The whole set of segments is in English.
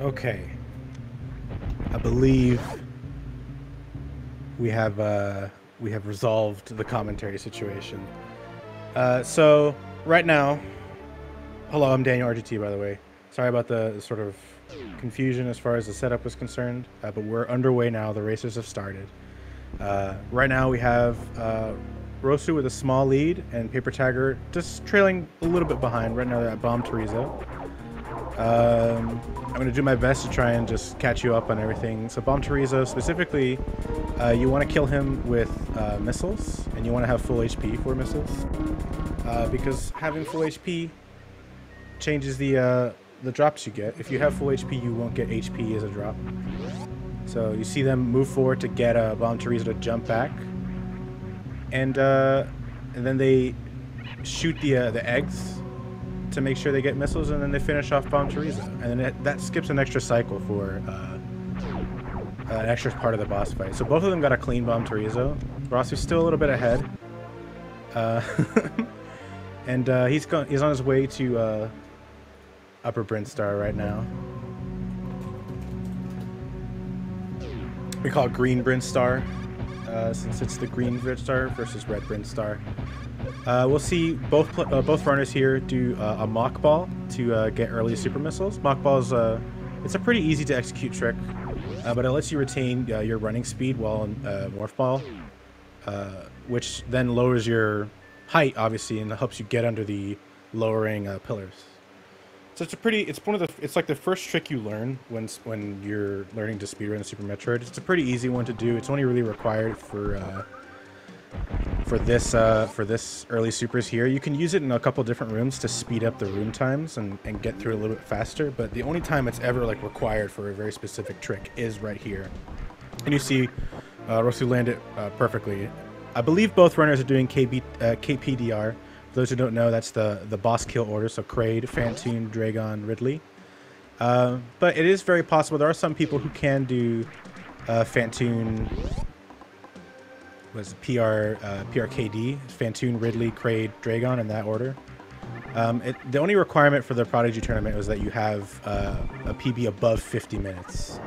Okay. I believe we have resolved the commentary situation. So right now, hello, I'm Daniel RGT, by the way. Sorry about the sort of confusion as far as the setup was concerned, but we're underway now. The races have started. Right now we have Rosu with a small lead and papert1ger just trailing a little bit behind. Right now they're at papert1ger. I'm going to do my best to try and just catch you up on everything. So papert1ger specifically, you want to kill him with missiles, and you want to have full HP for missiles, because having full HP changes the drops you get. If you have full HP, you won't get HP as a drop. So you see them move forward to get papert1ger to jump back, and then they shoot the eggs to make sure they get missiles, and then they finish off papert1ger, and then that skips an extra cycle for an extra part of the boss fight. So both of them got a clean papert1ger. Rossu's still a little bit ahead, and he's on his way to Upper Brinstar right now. We call it Green Brinstar, since it's the Green Brinstar versus Red Brinstar. We'll see both runners here do a mock ball to get early super missiles. Mock ball is it's a pretty easy to execute trick, but it lets you retain your running speed while in morph ball, which then lowers your height, obviously, and helps you get under the lowering pillars. So it's like the first trick you learn when you're learning to speedrun Super Metroid. It's a pretty easy one to do. It's only really required for this early supers here. You can use it in a couple different rooms to speed up the room times and get through a little bit faster, but the only time it's ever like required for a very specific trick is right here. And you see Rosu land it perfectly. I believe both runners are doing KPDR. For those who don't know, that's the boss kill order, so Kraid, Phantoon, Dragon, Ridley. But it is very possible. There are some people who can do Phantoon, PRKD, Phantoon, Ridley, Kraid, Dragon in that order. The only requirement for the Prodigy Tournament was that you have a PB above 50 minutes.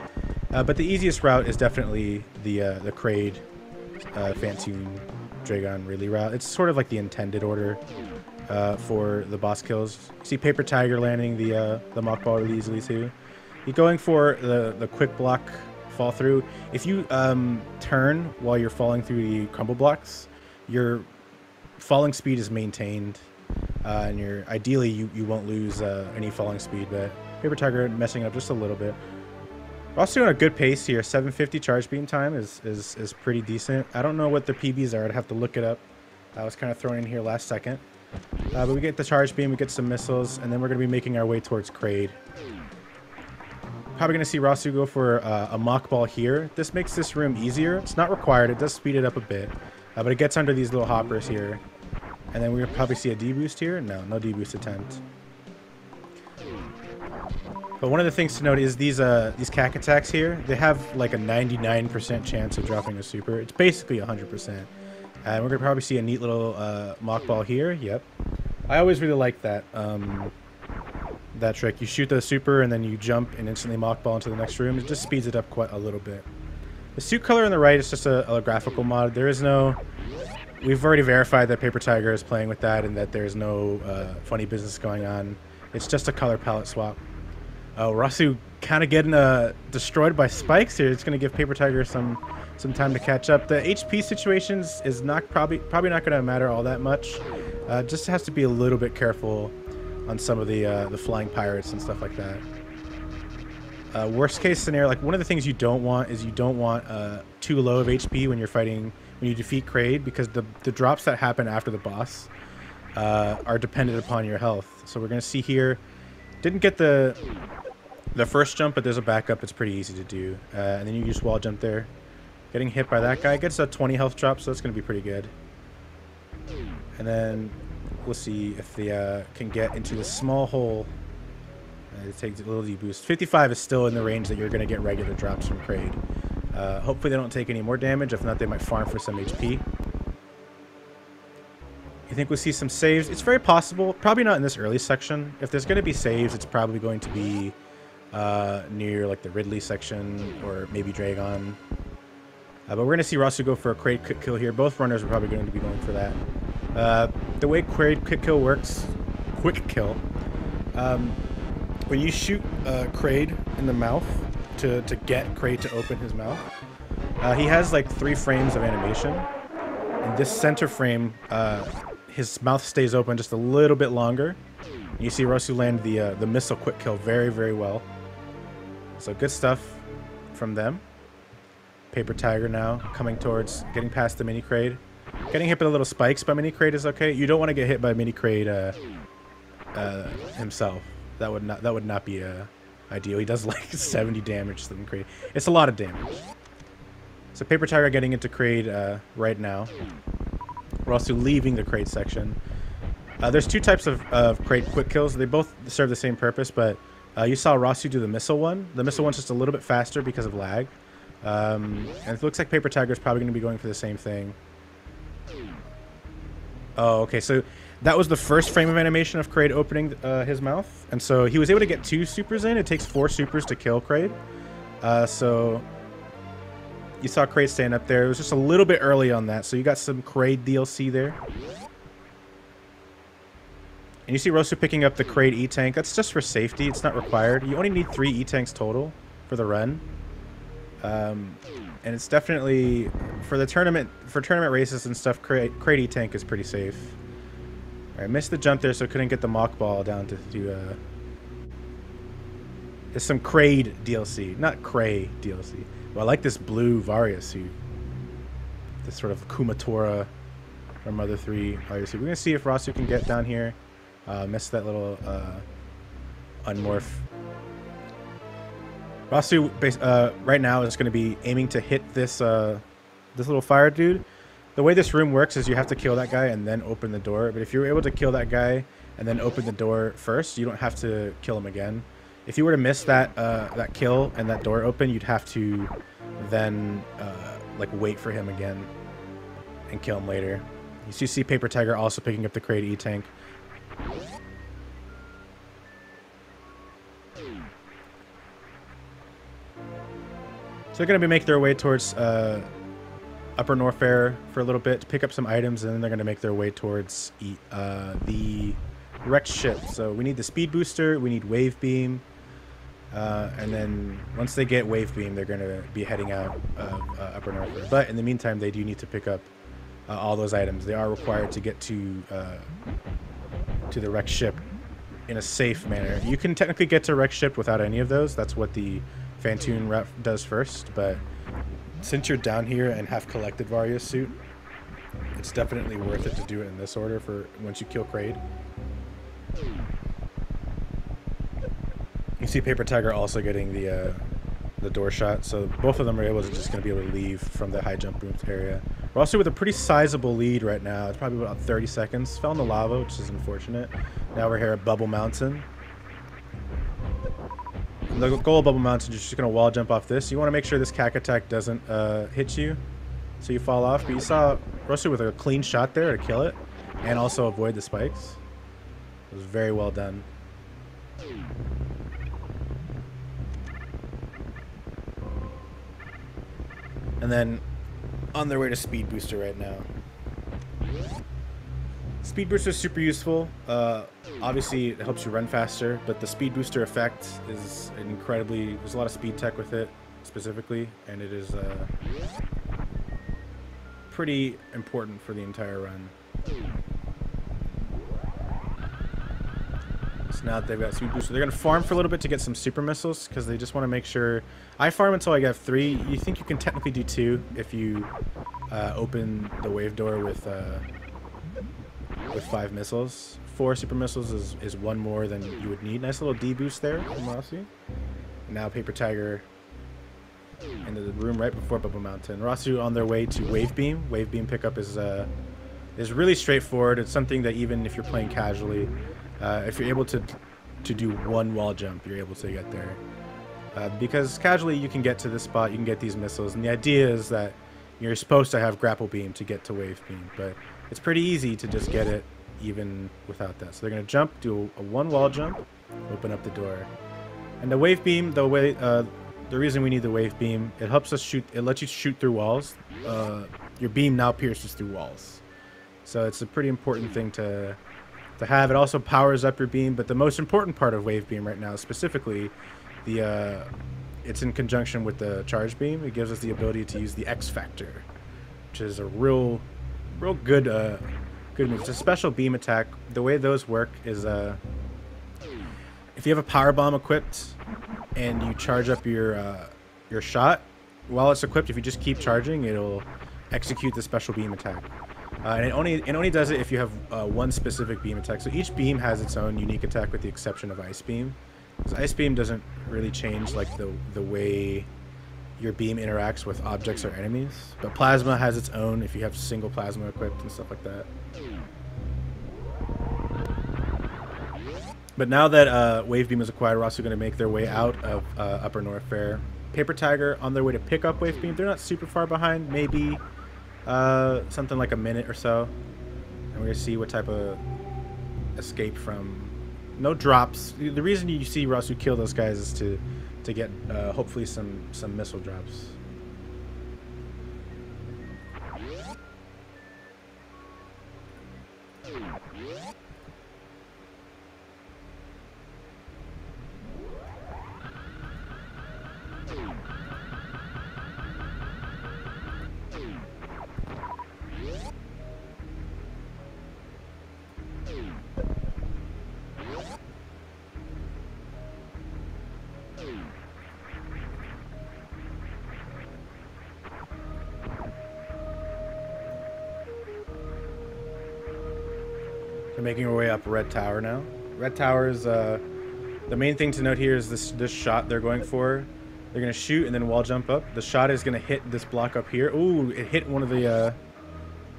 But the easiest route is definitely the Kraid, Phantoon, Dragon, Ridley route. It's sort of like the intended order for the boss kills. You see papert1ger landing the mock ball really easily too. You're going for the quick block fall through. If you turn while you're falling through the crumble blocks, your falling speed is maintained, and ideally you won't lose any falling speed. But papert1ger messing up just a little bit. We're also doing a good pace here. 750 charge beam time is pretty decent. I don't know what the PBs are. I'd have to look it up. I was kind of thrown in here last second. But we get the charge beam, we get some missiles, and then we're going to be making our way towards Kraid. Probably going to see Rosu go for a mock ball here. This makes this room easier. It's not required. It does speed it up a bit. But it gets under these little hoppers here. And then we'll probably see a deboost here. No deboost attempt. But one of the things to note is these cack attacks here, they have like a 99% chance of dropping a super. It's basically 100%. And we're going to probably see a neat little mock ball here. Yep. I always really like that that trick. You shoot the super and then you jump and instantly mock ball into the next room. It just speeds it up quite a little bit. The suit color on the right is just a graphical mod. There is no we've already verified that papert1ger is playing with that and that there's no funny business going on. It's just a color palette swap. Oh, rossu kind of getting destroyed by spikes here. It's going to give papert1ger some time to catch up. The HP situations is not probably not going to matter all that much. Just has to be a little bit careful on some of the flying pirates and stuff like that. Worst case scenario, like one of the things you don't want is too low of HP when you're fighting, when you defeat Kraid, because the drops that happen after the boss are dependent upon your health. So we're gonna see here, didn't get the first jump, but there's a backup. It's pretty easy to do, and then you just wall jump there. Getting hit by that guy gets a 20 health drop, so that's gonna be pretty good. And then we'll see if they can get into the small hole. It takes a little deboost. 55 is still in the range that you're going to get regular drops from Kraid. Hopefully they don't take any more damage. If not, they might farm for some HP. You think we'll see some saves? It's very possible. Probably not in this early section. If there's going to be saves, it's probably going to be near like the Ridley section or maybe Dragon. But we're going to see rossu go for a Kraid quick kill here. Both runners are probably going to be going for that. The way Kraid quick kill works, when you shoot Kraid in the mouth to get Kraid to open his mouth, he has like 3 frames of animation. In this center frame, his mouth stays open just a little bit longer. You see rossu land the missile quick kill very, very well. So good stuff from them. papert1ger now coming towards, getting past the mini Kraid. Getting hit by the little spikes by mini Kraid is okay. You don't want to get hit by mini Kraid himself. That would not be ideal. He does like 70 damage to the Kraid. It's a lot of damage. So papert1ger getting into Kraid right now. We're also leaving the Kraid section. There's 2 types of Kraid quick kills. They both serve the same purpose, but you saw rossu do the missile one. The missile one's just a little bit faster because of lag. And it looks like papert1ger is probably going to be going for the same thing. Oh, okay. So that was the first frame of animation of Kraid opening his mouth. And so he was able to get 2 supers in. It takes 4 supers to kill Kraid. So you saw Kraid stand up there. It was just a little bit early on that. So you got some Kraid DLC there. And you see rossu picking up the Kraid E-Tank. That's just for safety. It's not required. You only need 3 E-Tanks total for the run. And it's definitely, for tournament races and stuff, Kraid E-Tank is pretty safe. I missed the jump there, so couldn't get the mock ball down to there's some Kraid DLC, not Cray DLC. Well, I like this blue Varia suit. This sort of Kumatora from Mother 3 Varia suit. We're going to see if rossu can get down here. Missed that little unmorph. Rossu right now is going to be aiming to hit this this little fire dude. The way this room works is you have to kill that guy and then open the door. But if you're able to kill that guy and then open the door first, you don't have to kill him again. If you were to miss that that kill and that door open, you'd have to then like wait for him again and kill him later. You see papert1ger also picking up the Kraid E-Tank. So they're going to be making their way towards Upper Norfair for a little bit to pick up some items, and then they're going to make their way towards the wrecked ship. So we need the speed booster, we need wave beam, and then once they get wave beam, they're going to be heading out of Upper Norfair. But in the meantime, they do need to pick up all those items. They are required to get to the wrecked ship in a safe manner. You can technically get to wrecked ship without any of those. That's what the Fantoon rep does first, but since you're down here and have collected Varia's suit, it's definitely worth it to do it in this order for once you kill Kraid. You see papert1ger also getting the door shot, so both of them are able to just going to be able to leave from the high jump booth area. We're also with a pretty sizable lead right now. It's probably about 30 seconds. Fell in the lava, which is unfortunate. Now we're here at Bubble Mountain. The goal of Bubble Mountain is just going to wall jump off this. You want to make sure this cack attack doesn't hit you, so you fall off. But you saw rossu with a clean shot there to kill it, and also avoid the spikes. It was very well done. And then on their way to speed booster right now. Speed booster is super useful. Obviously, it helps you run faster, but the speed booster effect is incredibly. There's a lot of speed tech with it specifically, and it is pretty important for the entire run. So now that they've got speed booster, they're gonna farm for a little bit to get some super missiles because they just want to make sure. I farm until I get 3. You think you can technically do 2 if you open the wave door with 5 missiles. 4 super missiles is 1 more than you would need. Nice little D boost there from rossu. Now papert1ger into the room right before Bubble Mountain. rossu on their way to wave beam. Wave beam pickup is really straightforward. It's something that even if you're playing casually, if you're able to do 1 wall jump, you're able to get there. Because casually you can get to this spot, you can get these missiles, and the idea is that you're supposed to have grapple beam to get to wave beam, but it's pretty easy to just get it even without that. So they're going to jump, do a 1 wall jump, open up the door. And the wave beam, the reason we need the wave beam, it helps us shoot, it lets you shoot through walls. Your beam now pierces through walls. So it's a pretty important thing to have. It also powers up your beam, but the most important part of wave beam right now, specifically, it's in conjunction with the charge beam. It gives us the ability to use the X factor, which is a real good move. It's a special beam attack. The way those work is if you have a power bomb equipped and you charge up your shot while it's equipped, if you just keep charging, it'll execute the special beam attack. And it only does it if you have 1 specific beam attack. So each beam has its own unique attack with the exception of ice beam. Because ice beam doesn't really change like the way your beam interacts with objects or enemies. But plasma has its own if you have single plasma equipped and stuff like that. But now that wave beam is acquired, we're also going to make their way out of Upper North Fair. papert1ger on their way to pick up wave beam. They're not super far behind, maybe something like a minute or so. And we're going to see what type of escape from. No drops. The reason you see rossu kill those guys is to get hopefully some missile drops. They're making our way up Red Tower now. Red Tower is the main thing to note here is this shot they're going for. They're gonna shoot and then wall jump up. The shot is gonna hit this block up here. Ooh, it hit one of the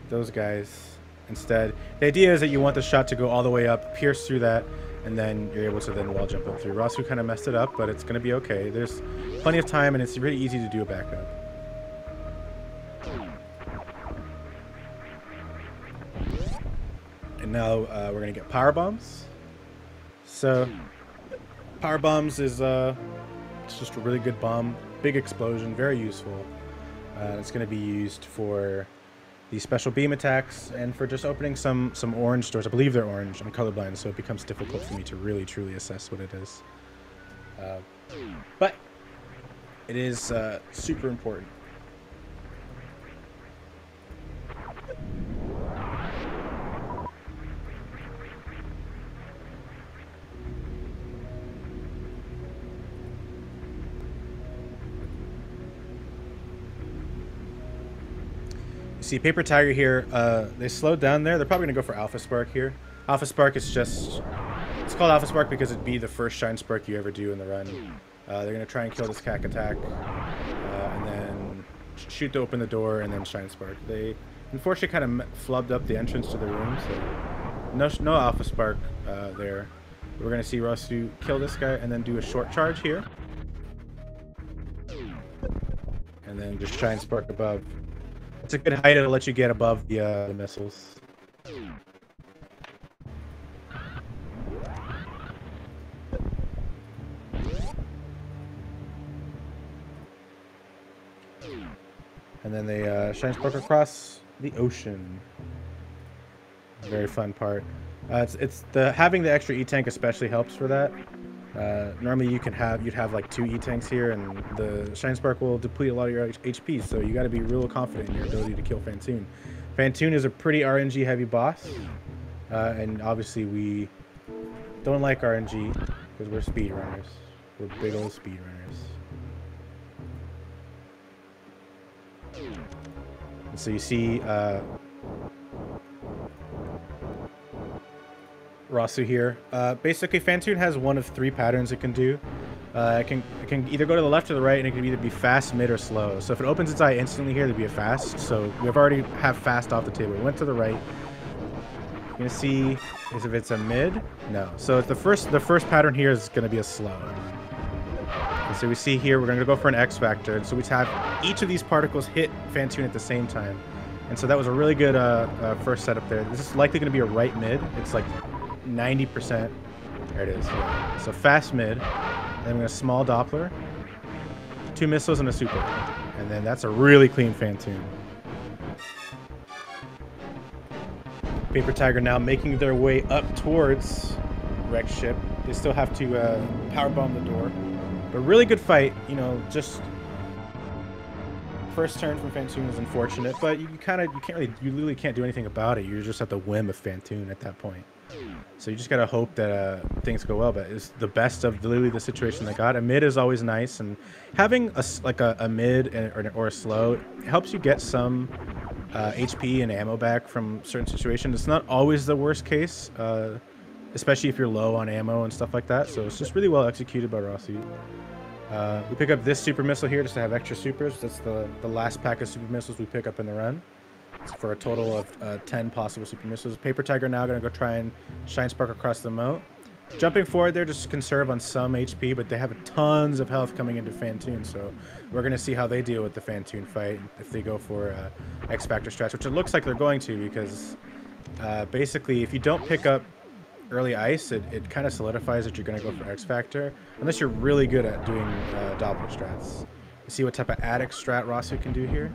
those guys instead. The idea is that you want the shot to go all the way up, pierce through that, and then you're able to then wall jump up through. rossu kind of messed it up, but it's gonna be okay. There's plenty of time, and it's really easy to do a backup. And now we're gonna get power bombs. So power bombs is it's just a really good bomb, big explosion, very useful. It's gonna be used for these special beam attacks and for just opening some orange doors. I believe they're orange. I'm colorblind, so it becomes difficult for me to really truly assess what it is. But it is super important. See papert1ger here, they slowed down there. They're probably gonna go for Alpha Spark here. Alpha Spark is just, it's called Alpha Spark because it'd be the first Shine Spark you ever do in the run. They're gonna try and kill this cack attack, and then shoot to open the door and then Shine Spark. They unfortunately kind of flubbed up the entrance to the room, so no Alpha Spark there. We're gonna see rossu kill this guy and then do a short charge here. And then just Shine Spark above. It's a good height, it'll let you get above the missiles. And then they Shine Spark across the ocean. Very fun part. It's the having the extra E-tank especially helps for that. Normally you'd have like 2 E-tanks here, and the Shine Spark will deplete a lot of your HP, so you got to be real confident in your ability to kill Fantoon. Fantoon is a pretty RNG heavy boss, and obviously we don't like RNG because we're speedrunners. We're big old speedrunners. So you see rossu here. Basically, Fantoon has one of 3 patterns it can do. It can either go to the left or the right, and it can either be fast, mid, or slow. So if it opens its eye instantly here, it'd be a fast. So we've already have fast off the table. It went to the right. You're gonna see is if it's a mid. No. So the first pattern here is gonna be a slow. And so we see here we're gonna go for an X factor. And so we have each of these particles hit Fantoon at the same time. And so that was a really good first setup there. This is likely gonna be a right mid. It's like 90%. There it is. Yeah. So fast mid. Then I'm going to small Doppler. 2 missiles and a super. And then that's a really clean Fantoon. papert1ger now making their way up towards wrecked ship. They still have to power bomb the door. But really good fight. You know, just first turn from Fantoon is unfortunate, but you literally can't do anything about it. You're just at the whim of Fantoon at that point. So you just gotta hope that things go well. But it's the best of literally the situation they got. A mid is always nice, and having a mid or a slow helps you get some HP and ammo back from certain situations. It's not always the worst case, especially if you're low on ammo and stuff like that. So it's just really well executed by rossu. We pick up this super missile here just to have extra supers. That's the last pack of super missiles we pick up in the run. For a total of 10 possible super missiles. papert1ger now going to go try and Shine Spark across the moat. Jumping forward there just to conserve on some HP, but they have tons of health coming into Fantoon, so we're going to see how they deal with the Fantoon fight if they go for X Factor strats, which it looks like they're going to, because basically if you don't pick up early ice, it kind of solidifies that you're going to go for X Factor, unless you're really good at doing Doppler strats. You see what type of addict strat rossu can do here?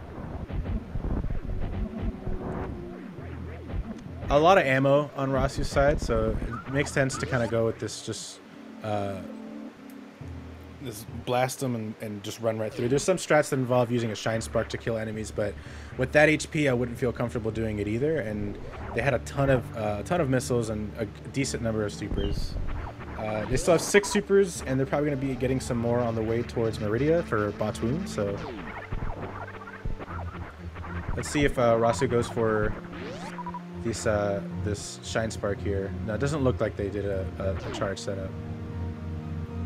A lot of ammo on rossu's side, so it makes sense to kind of go with this blast them and just run right through. There's some strats that involve using a Shine Spark to kill enemies, but with that HP I wouldn't feel comfortable doing it either, and they had a ton of missiles and a decent number of supers. They still have 6 supers, and they're probably going to be getting some more on the way towards Meridia for Botwoon, so let's see if rossu goes for this Shine Spark here. No, it doesn't look like they did a charge setup.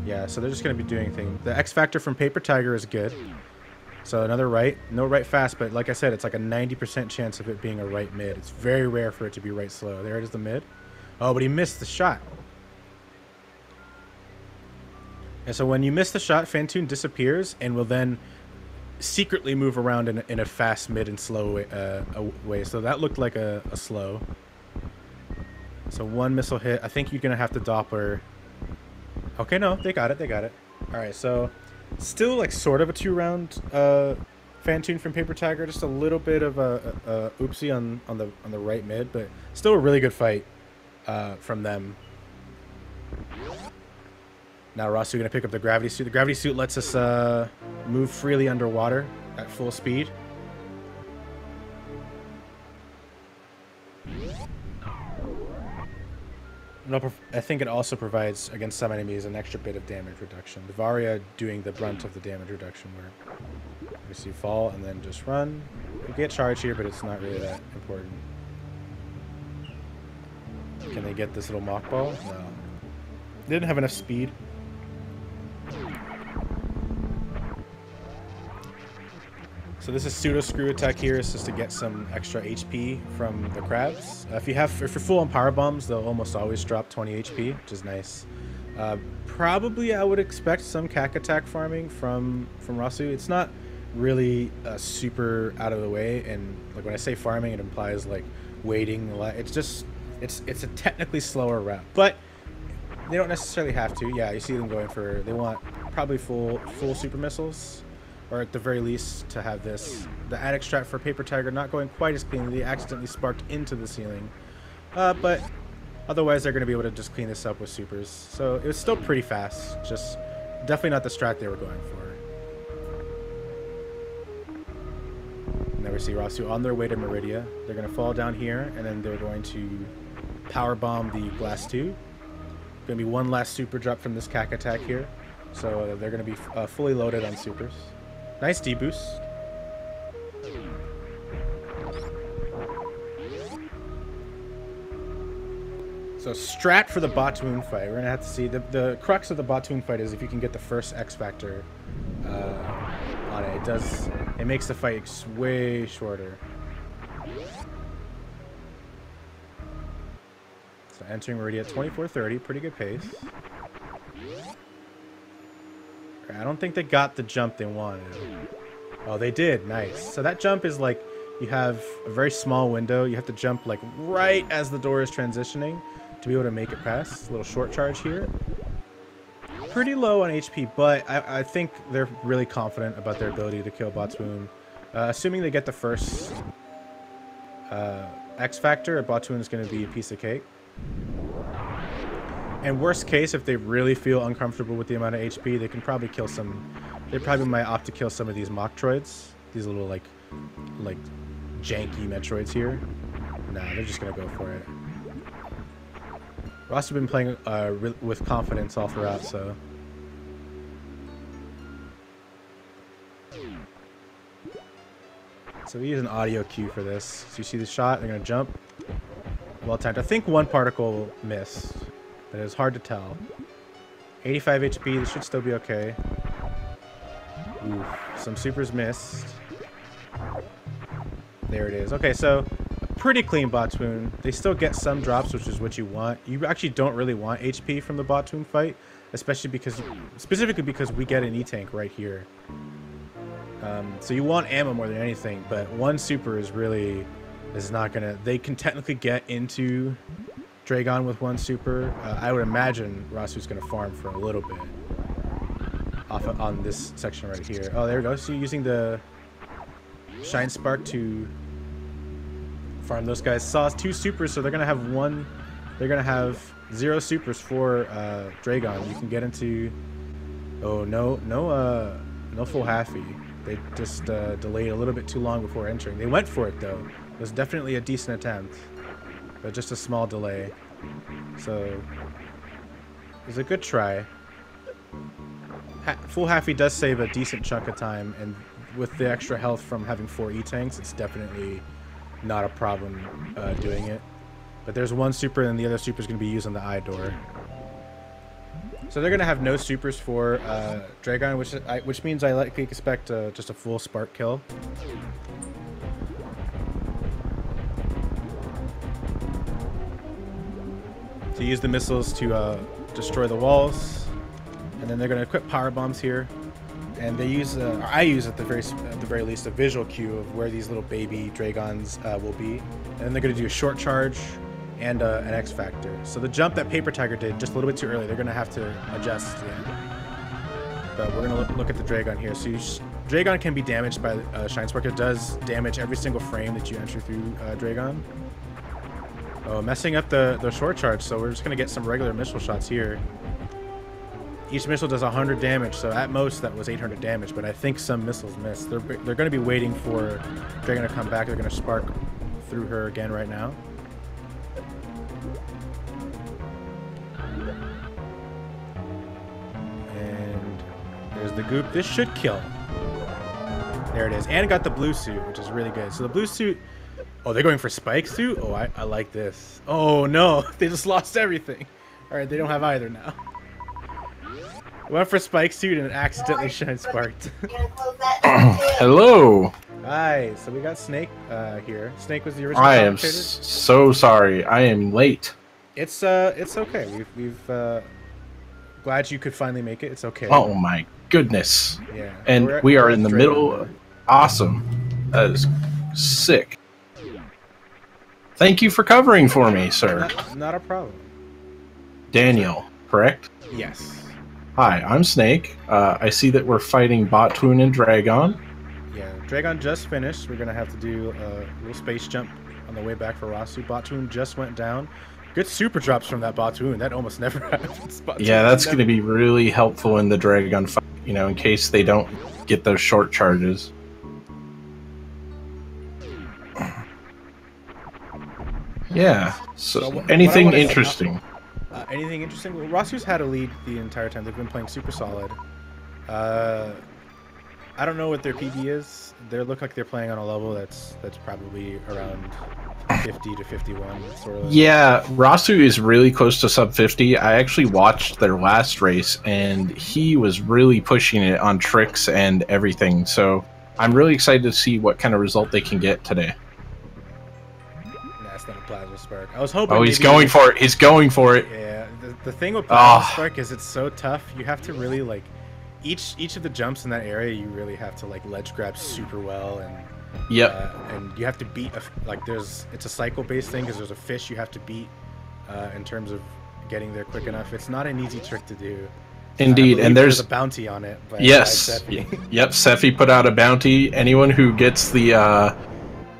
Yeah, so they're just going to be doing things. The X Factor from papert1ger is good. So another right. No right fast, but like I said, it's like a 90% chance of it being a right mid. It's very rare for it to be right slow. There it is, the mid. Oh, but he missed the shot. And so when you miss the shot, Fantoon disappears and will then secretly move around in a fast mid and slow way. So that looked like a slow. So 1 missile hit. I think you're gonna have to Doppler. Okay, no, they got it. All right, so still like sort of a 2-round Fantoon from papert1ger. Just a little bit of a oopsie on the right mid, but still a really good fight from them. Now rossu going to pick up the gravity suit. The gravity suit lets us move freely underwater at full speed. I think it also provides, against some enemies, an extra bit of damage reduction. The Varia doing the brunt of the damage reduction work. We see fall and then just run. We get charge here, but it's not really that important. Can they get this little mock ball? No. They didn't have enough speed. So this is pseudo screw attack here. It's just to get some extra HP from the crabs. If you're full on power bombs, they'll almost always drop 20 HP, which is nice. Probably I would expect some cack attack farming from rossu. It's not really super out of the way, and like when I say farming, it implies like waiting a lot. It's just it's a technically slower route, but they don't necessarily have to. Yeah, you see them going for, they want probably full super missiles, or at the very least to have this. The addict strat for papert1ger not going quite as cleanly. They accidentally sparked into the ceiling. But otherwise they're going to be able to just clean this up with supers. So it was still pretty fast, just definitely not the strat they were going for. And then we see Rossu on their way to Meridia. They're going to fall down here, and then they're going to power bomb the glass tube. Going to be one last super drop from this cack attack here. So they're going to be fully loaded on supers. Nice D-boost. So strat for the Batoon fight. We're going to have to see. The crux of the Batoon fight is if you can get the first X Factor on it. It makes the fight way shorter. So entering Meridia at 24:30, pretty good pace. I don't think they got the jump they wanted. Oh, they did. Nice. So that jump is like, you have a very small window. You have to jump like right as the door is transitioning to be able to make it past. A little short charge here. Pretty low on HP, but I think they're really confident about their ability to kill Batoon. Assuming they get the first X Factor, Batoon is going to be a piece of cake. And worst case, if they really feel uncomfortable with the amount of HP, they can probably kill some. They probably might opt to kill some of these Metroids. These little like janky Metroids here. Nah, they're just gonna go for it. Ross has been playing with confidence all throughout, so. So we use an audio cue for this. So you see the shot, they're gonna jump. Well timed. I think one particle missed, but it was hard to tell. 85 HP, this should still be okay. Ooh, some supers missed. There it is. Okay, so pretty clean Batoon. They still get some drops, which is what you want. You actually don't really want HP from the Batoon fight, specifically because we get an E-Tank right here. So you want ammo more than anything, but one super is not gonna. They can technically get into Dragon with one super. I would imagine Rossu's gonna farm for a little bit on this section right here. Oh, there we go. So you're using the Shine Spark to farm those guys. Saw 2 supers, so they're gonna have one. They're gonna have 0 supers for Dragon. You can get into. Oh no full halfy. They just delayed a little bit too long before entering. They went for it though. It was definitely a decent attempt, but just a small delay. So it was a good try. Full halfy does save a decent chunk of time, and with the extra health from having 4 E-Tanks, it's definitely not a problem doing it. But there's one super, and the other super is going to be used on the eye door. So they're going to have no supers for Dragon, which means I likely expect just a full spark kill. So use the missiles to destroy the walls, and then they're going to equip power bombs here. And they use, I use at the very least, a visual cue of where these little baby Dragons will be. And then they're going to do a short charge and an X Factor. So the jump that papert1ger did just a little bit too early, they're going to have to adjust. Yeah. But we're going to look at the Dragon here. So Dragon can be damaged by Shine Spark. It does damage every single frame that you enter through Dragon. Oh, messing up the short charge. So we're just going to get some regular missile shots here. Each missile does 100 damage, so at most that was 800 damage, but I think some missiles missed. They're going to be waiting for Dragon to come back. They're going to spark through her again right now. And there's the goop. This should kill. There it is. And got the blue suit, which is really good. So the blue suit... Oh, they're going for spike suit? Oh, I like this. Oh, no. They just lost everything. All right, they don't have either now. Went for spike suit and accidentally Shine Sparked. Hello. Hi. So we got Snake here. Snake was the original I am commentator. so sorry. I am late. It's okay. We've glad you could finally make it. It's okay. Oh my goodness. Yeah. And we are in the middle. Awesome. That is sick. Thank you for covering for me, sir. Not a problem. Daniel, correct? Yes. Hi, I'm Snake. I see that we're fighting Batoon and Dragon. Yeah, Dragon just finished. We're gonna have to do a little space jump on the way back for Rossu. Bottoon just went down. Good super drops from that Bottoon. That almost never happens. Yeah, that's going to be really helpful in the Dragon fight, you know, in case they don't get those short charges. Yeah, so anything interesting? Anything interesting? Well, Rossu's had a lead the entire time. They've been playing super solid. I don't know what their PB is. They look like they're playing on a level that's probably around 50 to 51 sort of. Yeah, Rossu is really close to sub 50. I actually watched their last race and he was really pushing it on tricks and everything. So I'm really excited to see what kind of result they can get today. Nah, it's not a plasma spark. I was hoping. Oh, he's going for it. He's going for it. Yeah, the thing with plasma spark is it's so tough. You have to really like each of the jumps in that area. You really have to like ledge grab super well and. Yep. And you have to beat it's a cycle based thing because there's a fish you have to beat in terms of getting there quick enough. It's not an easy trick to do. Indeed, and there's a bounty on it. Yes. Yep. Sephi put out a bounty. Anyone who gets the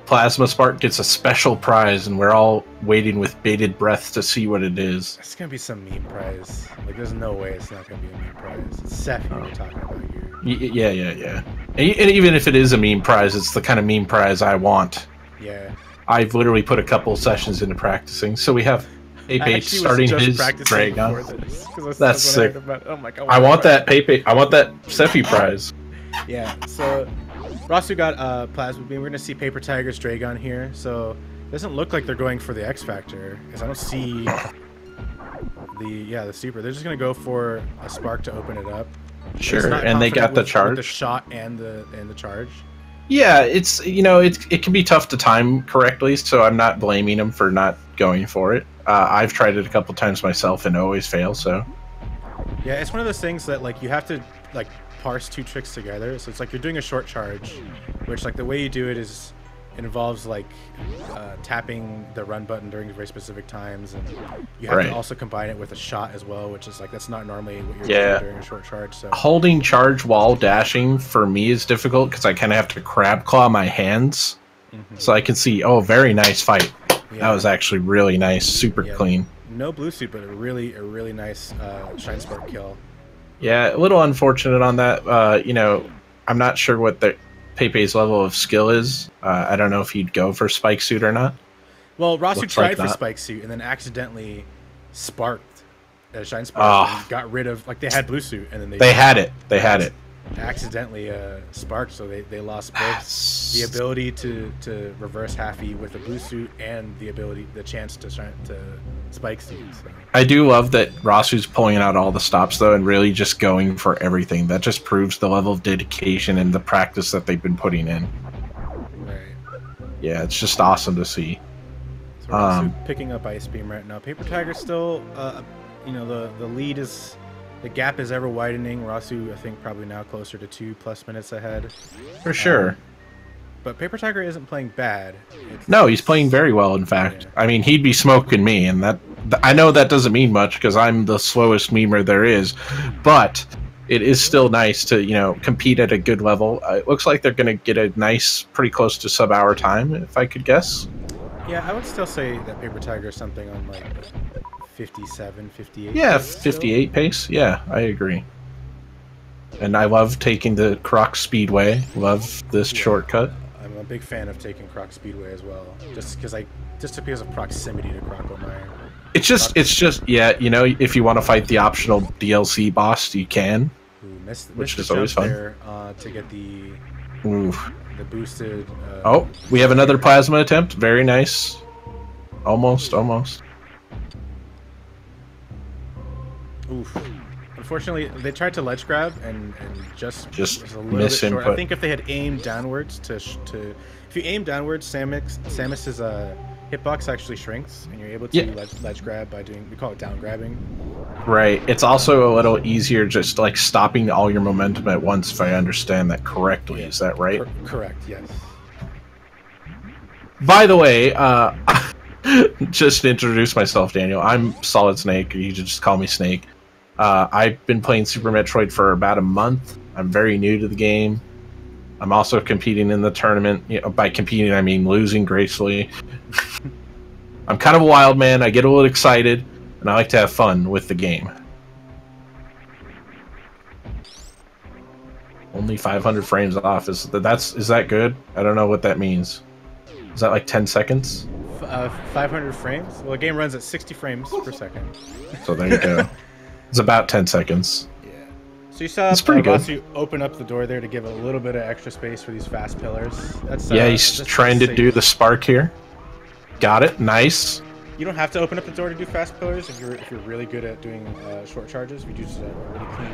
plasma spark gets a special prize, and we're all waiting with bated breath to see what it is. It's gonna be some meme prize. Like, there's no way it's not gonna be a meme prize. It's Sephi we're talking about here. Yeah. And even if it is a meme prize, it's the kind of meme prize I want. Yeah. I've literally put a couple of sessions into practicing, so we have Pepe starting his Dragon. That's sick. Oh my God, I want that Pepe. I want that Sephi prize. Yeah. So Rossu got plasma beam. We're gonna see papert1ger's Dragon here. So it doesn't look like they're going for the X Factor because I don't see the super. They're just gonna go for a spark to open it up. Sure, and they got the charge, the shot and the charge. Yeah, it's it can be tough to time correctly, so I'm not blaming them for not going for it. I've tried it a couple times myself and always fail. So yeah, it's one of those things that like you have to like parse two tricks together. So it's like you're doing a short charge, which like the way you do it is it involves like tapping the run button during very specific times, and you have to also combine it with a shot as well, which is like that's not normally what you're doing during a short charge. So holding charge while dashing for me is difficult because I kind of have to crab claw my hands, so I can see. Oh, very nice fight. Yeah. That was actually really nice, super clean. No blue suit, but a really nice shine spark kill. Yeah, a little unfortunate on that. I'm not sure what the Pepe's level of skill is. I don't know if he'd go for spike suit or not. Well, Rossu tried for spike suit and then accidentally sparked a shine spark. And got rid of like they had blue suit and then they had it. They had it. Accidentally sparked, so they lost both the ability to reverse halfy with the blue suit and the chance to spike suit. So. I do love that Rossu's pulling out all the stops though and really just going for everything. That just proves the level of dedication and the practice that they've been putting in. Right. Yeah, it's just awesome to see. So Rossu picking up ice beam right now. papert1ger still, the lead is. The gap is ever widening. Rossu, I think, probably now closer to 2+ minutes ahead. For sure. But papert1ger isn't playing bad. No, he's playing very well, in fact. Yeah. I mean, he'd be smoking me, and that I know that doesn't mean much because I'm the slowest memer there is, but it is still nice to, compete at a good level. It looks like they're going to get a nice, pretty close to sub-hour time, if I could guess. Yeah, I would still say that papert1ger is something on, like, 57, 58. Yeah, 58 pace. Yeah, I agree. And I love taking the Croc Speedway. Love this shortcut. I'm a big fan of taking Croc Speedway as well, just because of proximity to Crocomire. It's just if you want to fight the optional DLC boss, you can. Which is always fun. There, to get the boosted. We have another plasma attempt. Very nice. Almost. Oof. Unfortunately, they tried to ledge grab and just was a little bit short. I think if they had aimed downwards if you aim downwards, Samus's hitbox actually shrinks, and you're able to ledge grab by we call it down grabbing. Right. It's also a little easier just like stopping all your momentum at once, if I understand that correctly. Is that right? Correct. Yes. By the way, just to introduce myself, Daniel, I'm Solid Snake. You can just call me Snake. I've been playing Super Metroid for about a month. I'm very new to the game. I'm also competing in the tournament. You know, by competing, I mean losing gracefully. I'm kind of a wild man. I get a little excited, and I like to have fun with the game. Only 500 frames off. Is that good? I don't know what that means. Is that like 10 seconds? 500 frames? Well, the game runs at 60 frames per second. So there you go. It's about 10 seconds. Yeah. So you saw Rossu open up the door there to give a little bit of extra space for these fast pillars. That's yeah, he's trying to do the spark here. Got it. Nice. You don't have to open up the door to do fast pillars if you're really good at doing short charges. If you do just a really clean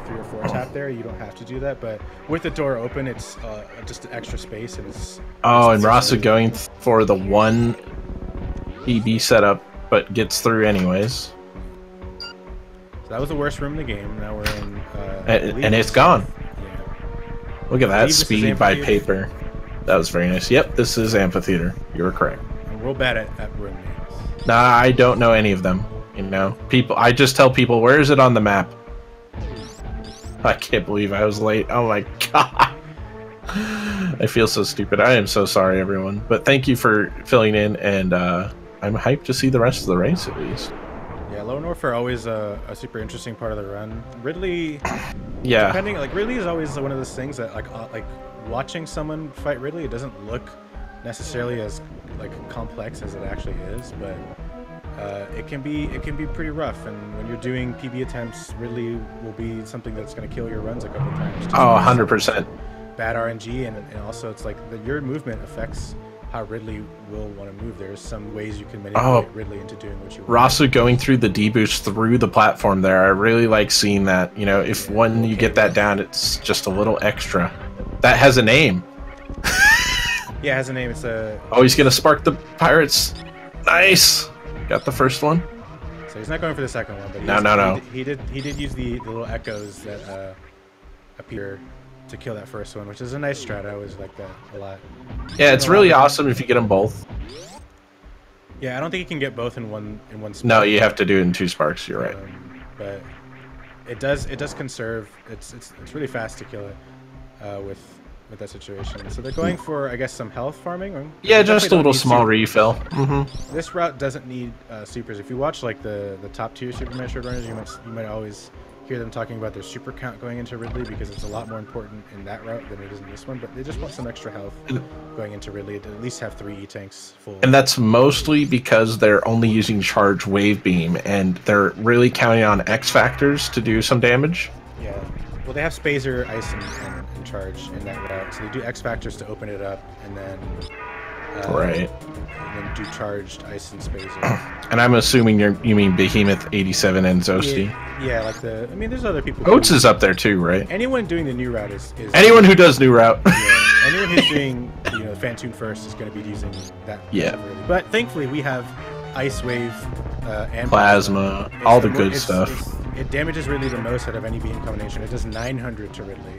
3 or 4 tap there, you don't have to do that. But with the door open, it's just extra space, and it's. Oh, and Rossu going for the 1 PB setup, but gets through anyways. So that was the worst room in the game. Now we're in. And it's gone. Yeah. Look at that speed by paper. That was very nice. Yep, this is amphitheater. You were correct. And we're bad at room names. Nah, I don't know any of them. You know, I just tell people, where is it on the map? I can't believe I was late. Oh my god. I feel so stupid. I am so sorry, everyone. But thank you for filling in, and I'm hyped to see the rest of the race, at least. Yeah, Low North are always a super interesting part of the run. Ridley, yeah. Ridley is always one of those things that like watching someone fight Ridley, it doesn't look necessarily as complex as it actually is, but it can be pretty rough. And when you're doing PB attempts, Ridley will be something that's going to kill your runs a couple times. Oh, 100%. Bad RNG, and also it's like your movement affects how Ridley will want to move. There's some ways you can manipulate Ridley into doing what you want. Rossu going through the D-boost through the platform there. I really like seeing that. You know, if when you get that down, it's just a little extra. That has a name. Yeah, it has a name. It's a. Oh, he's gonna spark the pirates. Nice. Got the first one. So he's not going for the second one, but no. He did use the little echoes that appear to kill that first one, which is a nice strat. I always like that a lot. Yeah, it's really awesome if you get them both. Yeah, I don't think you can get both in one spark. No, you have to do it in 2 sparks. You're right. But it does conserve. It's really fast to kill it with that situation. So they're going for, I guess, some health farming. Yeah, just a little small refill. This route doesn't need supers. If you watch like the top tier Super Metroid runners, you might always hear them talking about their super count going into Ridley, because it's a lot more important in that route than it is in this one. But they just want some extra health going into Ridley to at least have 3 E-tanks full. And that's mostly because they're only using charge wave beam, and they're really counting on X factors to do some damage. Yeah. Well, they have Spazer, Ice, and charge in that route, so they do X factors to open it up, and then right. And then do charged Ice and Spazer. And I'm assuming you mean Behemoth 87 and Zosti. Yeah, like I mean, there's other people. Oats is up there too, right? Anyone doing the new route is anyone who does new route. Yeah, anyone who's doing Fantoon first is going to be using that. Yeah. But thankfully, we have Ice Wave and Plasma, all the good stuff. It damages Ridley the most out of any beam combination. It does 900 to Ridley.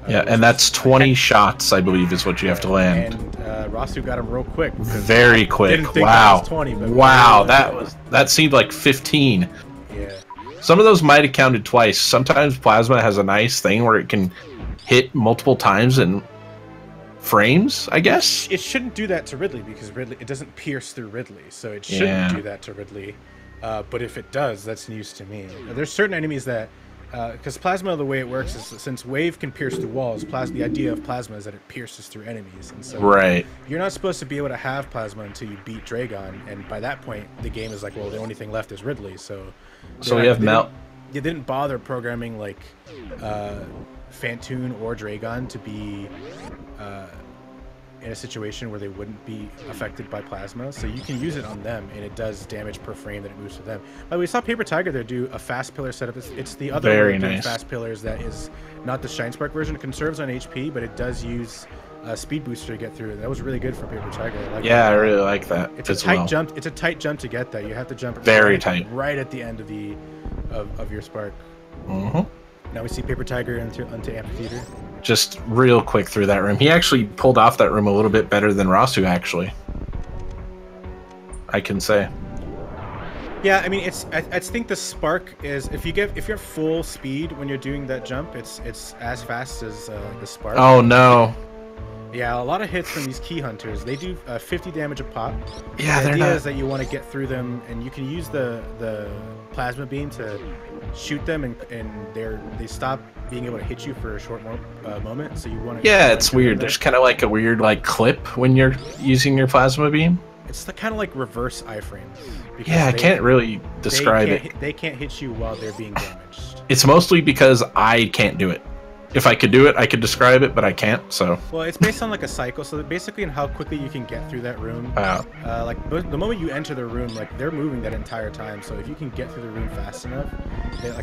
Yeah, and that's 20 shots, I believe, is what you have to land. And Rossu got him real quick. Very quick. Didn't think wow. That was 20, but wow, that seemed like 15. Yeah. Some of those might have counted twice. Sometimes Plasma has a nice thing where it can hit multiple times in frames, I guess. It shouldn't do that to Ridley, because it doesn't pierce through Ridley, so it shouldn't do that to Ridley. But if it does, that's news to me. There's certain enemies that, because Plasma, the way it works is, since Wave can pierce through walls, the idea of Plasma is that it pierces through enemies. And so you're not supposed to be able to have Plasma until you beat Dragon, and by that point, the game is like, well, the only thing left is Ridley. So we have Melt. They didn't bother programming like Fantoon or Dragon to be in a situation where they wouldn't be affected by Plasma, so you can use it on them, and it does damage per frame that it moves to them. By the way, we saw papert1ger there do a fast pillar setup. It's the other way of doing fast pillars that is not the Shine Spark version. It conserves on HP, but it does use a speed booster to get through. That was really good for papert1ger. I really like that. It's a tight jump. It's a tight jump to get that. You have to jump very tight right at the end of your spark. Now we see papert1ger into amphitheater. Just real quick through that room. He actually pulled off that room a little bit better than Rossu, actually. I can say. Yeah, I mean, I think the spark is if you're full speed when you're doing that jump, it's as fast as the spark. Oh no. Yeah, a lot of hits from these key hunters. They do 50 damage a pop. Yeah, the idea is that you want to get through them, and you can use the plasma beam to shoot them, and they stop being able to hit you for a short moment. So you want to. Yeah, it's weird. There's kind of like a weird like clip when you're using your plasma beam. It's kind of like reverse iframes. Yeah, I can't really describe it. They can't hit you while they're being damaged. It's mostly because I can't do it. If I could do it, I could describe it, but I can't, so... Well, it's based on, like, a cycle, so basically in how quickly you can get through that room. Like, the moment you enter the room, like, they're moving that entire time, so if you can get through the room fast enough,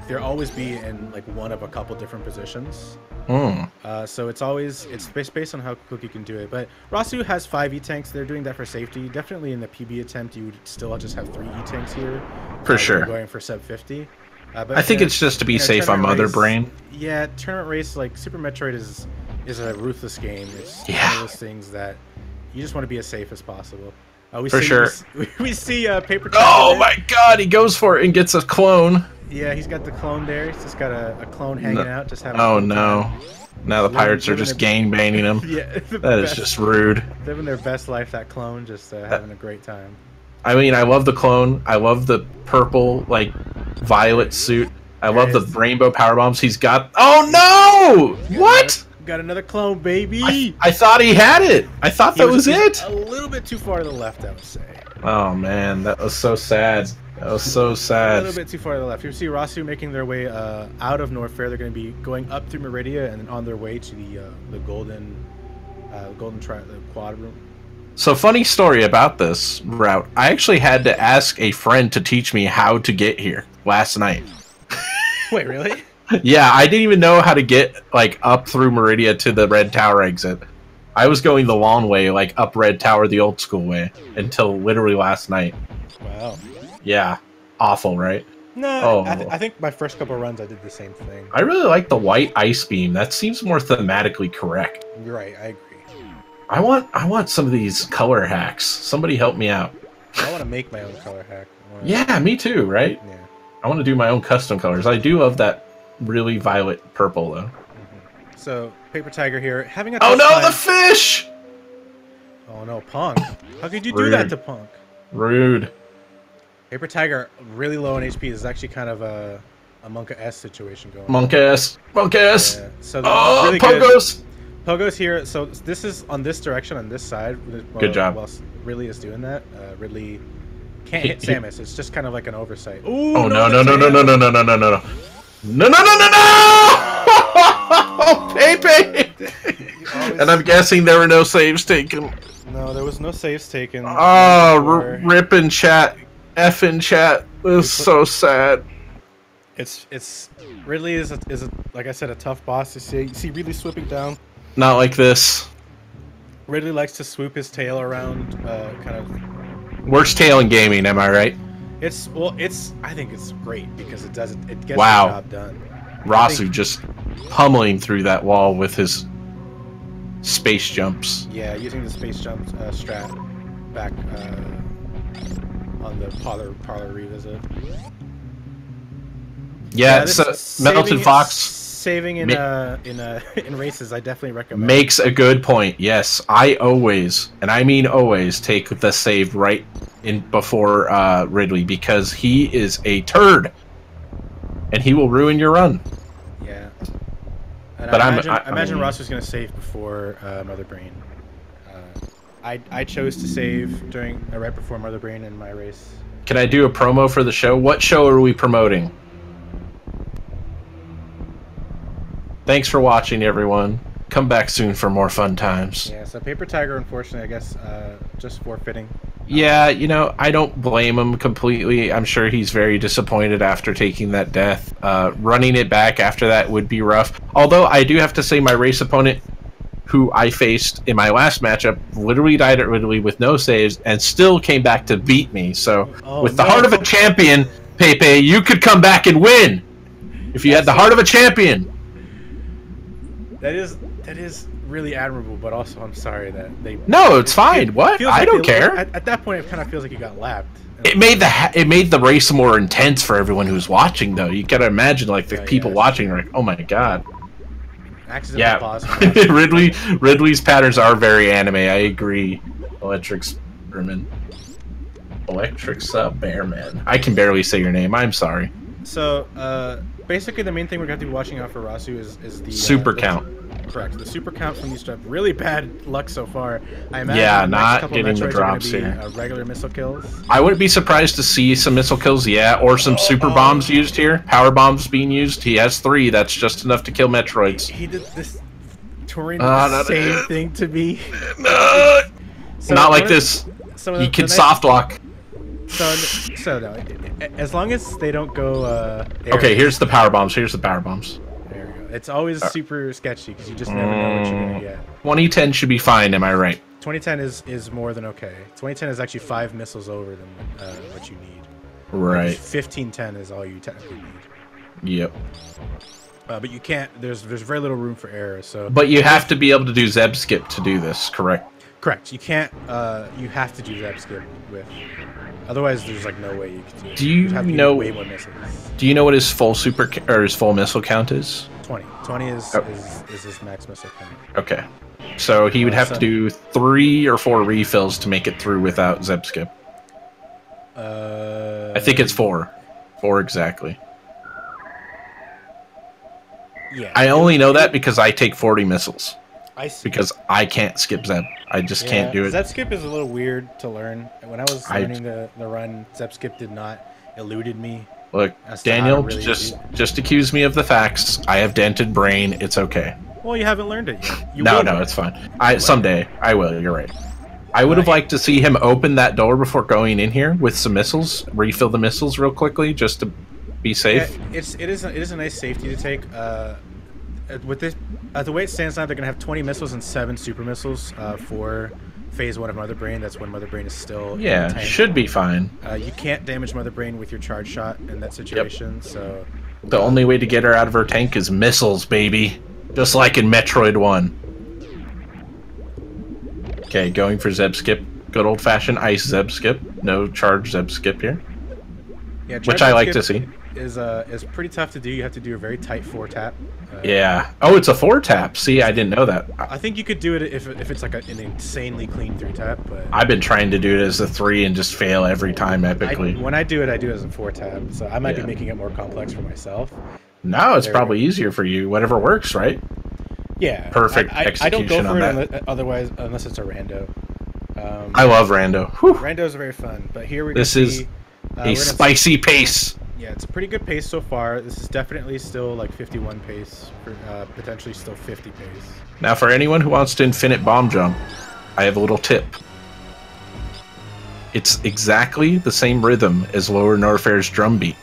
they'll always be in, like, one of a couple different positions. So it's based on how quick you can do it. But Rossu has 5 E-tanks. They're doing that for safety. Definitely in the PB attempt, you would still just have 3 E-tanks here. For sure. Going for sub 50. But I think it's just to be safe on Mother Brain. Yeah, tournament race, like Super Metroid is a ruthless game. It's one of those things that you just want to be as safe as possible. We see papert1ger. Oh my god, he goes for it and gets a clone. Yeah, he's got the clone there. He's just got a clone hanging out, just having. Oh no! Now the pirates are just gangbanging him. Yeah, that is just rude. Living their best life. That clone just having a great time. I mean, I love the clone. I love the purple, like, violet suit. I love the rainbow power bombs he's got. Oh no! What? Got another clone, baby. I thought he had it. I thought that was it. A little bit too far to the left, I would say. Oh man, that was so sad. That was so sad. A little bit too far to the left. You see Rossu making their way out of North Fair. They're going to be going up through Meridia and then on their way to the golden quad room. So funny story about this route. I actually had to ask a friend to teach me how to get here last night. Wait, really? Yeah, I didn't even know how to get like up through Meridia to the Red Tower exit. I was going the long way, like up Red Tower the old school way, until literally last night. Wow. Yeah, awful, right? No, I think my first couple runs I did the same thing. I really like the white ice beam. That seems more thematically correct. You're right, I agree. I want some of these color hacks. Somebody help me out. I want to make my own color hack. Yeah, me too, right? Yeah. I want to do my own custom colors. I do love that really violet purple, though. So, papert1ger here, having a Oh no, the fish! Oh no, Punk. How could you do that to Punk? Rude. papert1ger, really low on HP. This is actually kind of a Monka-S situation going on. Monka-S! Monka-S! Yeah. So really Pogos! Pogo's here, so this is on this direction, on this side. Good job. While Ridley is doing that, Ridley can't hit Samus. It's just kind of like an oversight. Ooh, oh no! Pepe! And I'm guessing there were no saves taken. No, there was no saves taken. Oh, rip in chat, F in chat. It was so sad. It's Ridley is like I said, a tough boss. You see Ridley swooping down. Not like this. Ridley likes to swoop his tail around, kind of. Worst tail in gaming, am I right? I think it's great because it gets the job done. Rossu just pummeling through that wall with his space jumps. Yeah, using the space jump strat back on the parlor revisit. Yeah, so Melted Fox. Saving in races, I definitely recommend. Makes a good point. Yes, I always, and I mean always, take the save right in before Ridley because he is a turd, and he will ruin your run. Yeah, and but I imagine Ross going to save before Mother Brain. I chose to save right before Mother Brain in my race. Can I do a promo for the show? What show are we promoting? Thanks for watching, everyone. Come back soon for more fun times. Yeah, so papert1ger, unfortunately, I guess, just forfeiting. Yeah, you know, I don't blame him completely. I'm sure he's very disappointed after taking that death. Running it back after that would be rough. Although, I do have to say my race opponent, who I faced in my last matchup, literally died at Ridley with no saves and still came back to beat me. So, with the heart of a champion, Pepe, you could come back and win! If you had the heart of a champion! That is really admirable, but also I'm sorry that they. No, it's fine. What? I don't care. At that point, it kind of feels like you got lapped. It made the race more intense for everyone who's watching, though. You gotta imagine, like, the people watching are like, "Oh my god!" Accidental pause. Ridley's patterns are very anime. I agree. Electric's Bearman. I can barely say your name. I'm sorry. So, basically, the main thing we're going to be watching out for Rossu is the super count. Correct. The super count from these stuff. Really bad luck so far. I imagine the not couple getting the Metroids drops are gonna here. be, regular missile kills. I wouldn't be surprised to see some missile kills, or some super bombs used here. Power bombs being used. He has 3. That's just enough to kill Metroids. He did this. Turing did the same thing to me. So not like this. So you can soft lock. So no, as long as they don't go. Okay, here's the power bombs. Here's the power bombs. There we go. It's always super sketchy because you just never know what you're gonna get. 2010 should be fine. Am I right? 2010 is more than okay. 2010 is actually 5 missiles over than what you need. Right. 1510 is all you technically need. Yep. But you can't. There's very little room for error. So. But you have to be able to do Zeb skip to do this, correct? Correct. You can't. You have to do Zeb skip with. Otherwise, there's like no way you can do it. Do you know? Way more missiles. Do you know what his full his full missile count is? 20. 20 is his max missile count. Okay. So he would have to do 3 or 4 refills to make it through without Zeb skip. I think it's 4. 4 exactly. Yeah. I only know that because I take 40 missiles. I see. Because I can't skip Zeb. I just can't do it. Zeb skip is a little weird to learn. When I was learning the run, Zeb skip did not eluded me. Look, Daniel, really just accuse me of the facts. I have dented brain. It's okay. Well, you haven't learned it yet. No, it's fine. Someday I will. You're right. I would have liked to see him open that door before going in here with some missiles. Refill the missiles real quickly just to be safe. Yeah, it is a nice safety to take. With this, the way it stands now, they're gonna have 20 missiles and 7 super missiles for phase 1 of Mother Brain. That's when Mother Brain is still in the tank. Should be fine. You can't damage Mother Brain with your charge shot in that situation. So the only way to get her out of her tank is missiles, baby. Just like in Metroid 1. Okay, going for Zeb skip. Good old-fashioned ice Zeb skip. No charge Zeb skip here. Yeah, which I like to see. Is pretty tough to do. You have to do a very tight 4-tap. Yeah. Oh, it's a 4-tap. See, I didn't know that. I think you could do it if it's like an insanely clean 3-tap. But I've been trying to do it as a 3 and just fail every time epically. When I do it as a 4-tap. So I might be making it more complex for myself. No, it's probably easier for you. Whatever works, right? Yeah. Perfect execution I don't go for on it that. unless it's a rando. I love rando. Randos are very fun, but here this is a spicy pace. Yeah, it's a pretty good pace so far. This is definitely still like 51 pace, potentially still 50 pace. Now, for anyone who wants to infinite bomb jump, I have a little tip. It's exactly the same rhythm as Lower Norfair's drum beat.